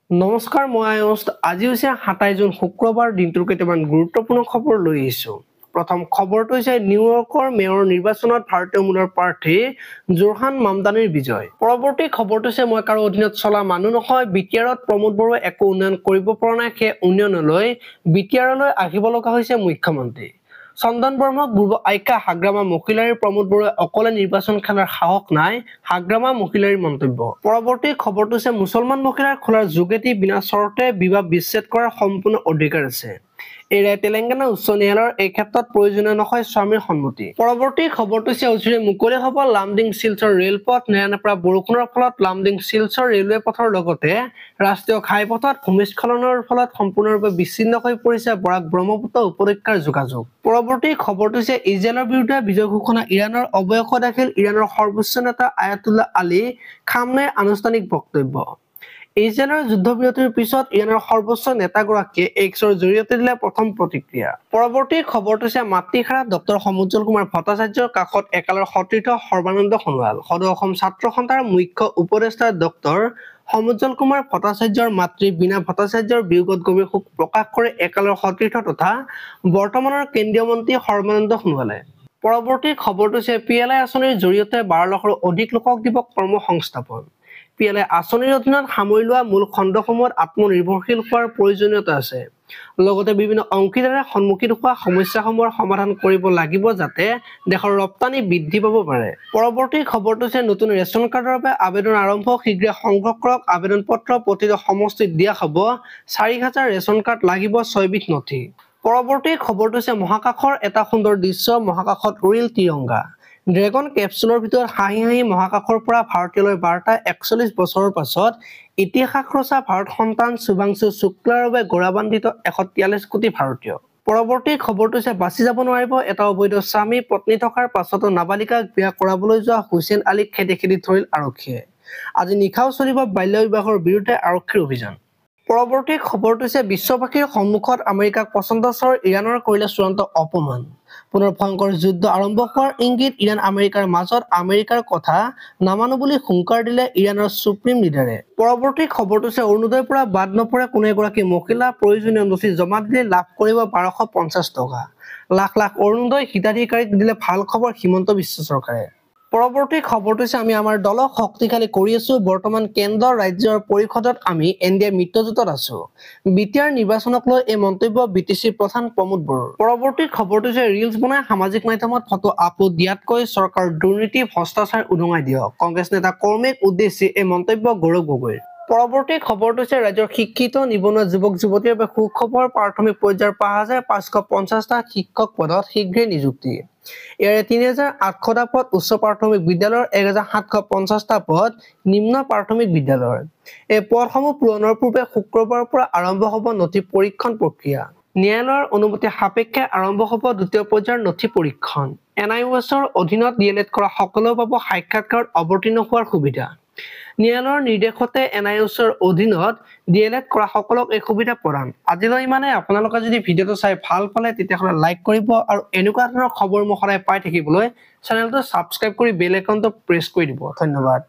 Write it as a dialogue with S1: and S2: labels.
S1: নমস্কাৰ মই আয়ুষ আজি হৈছে 27 জুন শুক্ৰবাৰ দিনটোৰ কেইটামান গুৰুত্বপূৰ্ণ খবৰ লৈ আহিছো প্ৰথম খবৰটো হৈছে নিউয়ৰ্কৰ মেয়ৰ নিৰ্বাচনত ভাৰতীয় মূলৰ প্ৰাৰ্থী জোৰহান মামদানিৰ বিজয় পৰৱৰ্তী খবৰটো হৈছে মই কাৰো অধীনত চলা মানুহ নহয় বিটিআৰত প্ৰমোদ বৰুৱাই একো উন্নয়ন কৰিব পৰা নাই সেই উন্নয়নলৈ বিটিআৰলৈ আহিব লগা হৈছে মুখ্যমন্ত্ৰী চন্দন বৰ্মক পূৰ্ব আইকা হাগ্ৰামা মহিলাৰ প্ৰমোদ বৰুৱাই অকলে নিৰ্বাচন খেলাৰ সাহস নাই হাগ্ৰামা মহিলাৰ মন্তব্য পৰৱৰ্তী খবৰটো হৈছে মুছলমান মহিলাৰ খোলাৰ যোগেদি বিনা চৰ্তে বিবাহ বিচ্ছেদ কৰাৰ সম্পূৰ্ণ অধিকাৰ আছে এৰাই তেলেংগানা উচ্চ ন্যায়ালয়ৰ এই ক্ষেত্ৰত প্ৰয়োজনীয় নহয় স্বামীৰ সন্মতি পৰৱৰ্তী খবৰটো হৈছে অচিৰে মুকলি হ'ব লামডিং শিলচৰ ৰেলপথ নেৰানেপেৰা বৰষুণৰ ফলত লামডিং শিলচৰ ৰেলৱে পথৰ লগতে ৰাষ্ট্ৰীয় ঘাইপথত ভূমিস্খলনৰ ফলত সম্পূৰ্ণৰূপে বিচ্ছিন্ন হৈ পৰিছে বৰাক ব্ৰহ্মপুত্ৰ উপত্যকাৰ যোগাযোগ পৰৱৰ্তী খবৰটো হৈছে ইজৰাইলৰ বিৰুদ্ধে বিজয় ঘোষণা ইৰাণৰ অৱশেষত দাখিল ইৰাণৰ সৰ্বোচ্চ নেতা আয়াতুল্লাহ আলী খামনেইৰ আনুষ্ঠানিক বক্তব্য ইজৰাইলৰ যুদ্ধবিৰতিৰ পিছত ইৰাণৰ সৰ্বোচ্চ নেতাগৰাকীয়ে এক্সৰ জৰিয়তে দিলে প্ৰথম প্ৰতিক্ৰিয়া পৰৱৰ্তী খবৰটো হৈছে মাতৃখাৰা ডক্টৰ সমুজ্জ্বল কুমাৰ ভট্টাচাৰ্যৰ কাষত একালৰ সতীৰ্থ সৰ্বানন্দ সোণোৱাল সদৌ অসম ছাত্ৰ সন্থাৰ মুখ্য উপদেষ্টা ডক্টৰ সমুজ্জ্বল কুমাৰ ভট্টাচাৰ্যৰ মাতৃ বীণা ভট্টাচাৰ্যৰ বিয়োগত গভীৰ শোক প্ৰকাশ কৰে একালৰ সতীৰ্থ তথা বৰ্তমানৰ কেন্দ্ৰীয় মন্ত্ৰী সৰ্বানন্দ সোণোৱালে পৰৱৰ্তী খবৰটো হৈছে পিএলআই আঁচনিৰ জৰিয়তে 12 লাখৰো অধিক লোকক দিব কৰ্মসংস্থাপন পিএলআই আঁচনিৰ অধীনত সামৰি লোৱা মূল খণ্ডসমূহত আত্মনিৰ্ভৰশীল হোৱাৰ প্ৰয়োজনীয়তা আছে লগতে বিভিন্ন অংশীদাৰে সন্মুখীন হোৱা সমস্যাসমূহৰ সমাধান কৰিব লাগিব যাতে দেশৰ ৰপ্তানি বৃদ্ধি পাব পাৰে পৰৱৰ্তী খবৰটো হৈছে নতুন ৰেচন কাৰ্ডৰ বাবে আবেদন আৰম্ভ শীঘ্ৰে সংগ্ৰহ কৰক আবেদন পত্ৰ প্ৰতিটো সমষ্টিত দিয়া হ'ব 4000 ৰেচন কাৰ্ড লাগিব 6 বিধ নথি পৰৱৰ্তী খবৰটো হৈছে মহাকাশৰ এটা সুন্দৰ দৃশ্য মহাকাশত উৰিল তিৰংগা ড্ৰেগন কেপচুলৰ ভিতৰত হাঁহি হাঁহি মহাকাশৰ পৰা ভাৰতীয়লৈ বাৰ্তা 41 বছৰৰ পাছত ইতিহাস ৰচা ভাৰত সন্তান শুভাংশু শুক্লাৰ বাবে গৌৰৱান্বিত 143 কোটি ভাৰতীয় পৰৱৰ্তী খবৰটো হৈছে বাছি যাব নোৱাৰিব এটা অবৈধ স্বামী পত্নী থকাৰ পাছতো নাবালিকাক বিয়া কৰাবলৈ যোৱা হুছেইন আলীক খেদি ধৰিল আৰক্ষীয়ে আজি নিশাও চলিব বাল্য বিবাহৰ বিৰুদ্ধে আৰক্ষীৰ অভিযান পৰৱৰ্তী খবৰটো হৈছে বিশ্ববাসীৰ সন্মুখত আমেৰিকাক পছন্দৰ ইৰাণৰ কৰিলে চূড়ান্ত অপমান পুনৰ ভয়ংকৰ যুদ্ধ আৰম্ভ হোৱাৰ ইংগিত ইৰাণ আমেৰিকাৰ মাজত আমেৰিকাৰ কথা নামানো বুলি হুংকাৰ দিলে ইৰাণৰ সুপ্ৰিম লিডাৰে পৰৱৰ্তী খবৰটো হৈছে অৰুণোদয়ৰ পৰা বাদ নপৰে কোনো এগৰাকী মহিলা প্ৰয়োজনীয় নথি জমা দিলে লাভ কৰিব 1250 টকা লাখ লাখ অৰুণোদয় হিতাধিকাৰীক দিলে ভাল খবৰ হিমন্ত বিশ্ব চৰকাৰে পৰৱৰ্তী খবৰটো হৈছে আমি আমাৰ দলক শক্তিশালী কৰি আছো বৰ্তমান কেন্দ্ৰ ৰাজ্যৰ পৰিষদত আমি এনডিএ মিত্ৰজোঁটত আছো বিটিআৰ নিৰ্বাচনক লৈ এই মন্তব্য বিটিচিৰ প্ৰধান প্ৰমোদ বৰুৱাৰ পৰৱৰ্তী খবৰটো হৈছে ৰিলছ বনাই সামাজিক মাধ্যমত ফটো আপলোড দিয়াতকৈ চৰকাৰ দুৰ্নীতি ভ্ৰষ্টাচাৰ উদঙাই দিয়ক কংগ্ৰেছ নেতা কৰ্মীক উদ্দেশ্যি এই মন্তব্য গৌৰৱ গগৈৰ পৰৱৰ্তী খবৰটো হৈছে ৰাজ্যৰ শিক্ষিত নিবনুৱা যুৱক যুৱতীৰ বাবে সুখবৰ প্ৰাথমিক পৰ্যায়ৰ 5550টা শিক্ষক পদত শীঘ্ৰে নিযুক্তি ইয়াৰে 3800টা পদ উচ্চ প্ৰাথমিক বিদ্যালয়ৰ 1750টা পদ নিম্ন প্ৰাথমিক বিদ্যালয়ৰ এই পদসমূহ পূৰণৰ পূৰ্বে শুক্ৰবাৰৰ পৰা আৰম্ভ হ'ব নথি পৰীক্ষণ প্ৰক্ৰিয়া ন্যায়ালয়ৰ অনুমতি সাপেক্ষে আৰম্ভ হ'ব দ্বিতীয় পৰ্যায়ৰ নথি পৰীক্ষণ এনআইওএছৰ অধীনত ডিএলএড কৰা সকলো পাব সাক্ষাৎকাৰত অৱতীৰ্ণ হোৱাৰ সুবিধা ন্যায়ালয়ৰ নিৰ্দেশতে এনআইওএছৰ অধীনত ডিএলএড কৰা সকলক এই সুবিধা প্ৰদান আজিলৈ মানে আপোনালোকে যদি ভিডিঅটো চাই ভাল পালে তেতিয়াহ'লে লাইক কৰিব আৰু এনেকুৱা ধৰণৰ খবৰ মই সদায় পাই থাকিবলৈ চেনেলটো সাবস্ক্ৰাইব কৰি বেল আইকনটো প্ৰেছ কৰি দিব ধন্যবাদ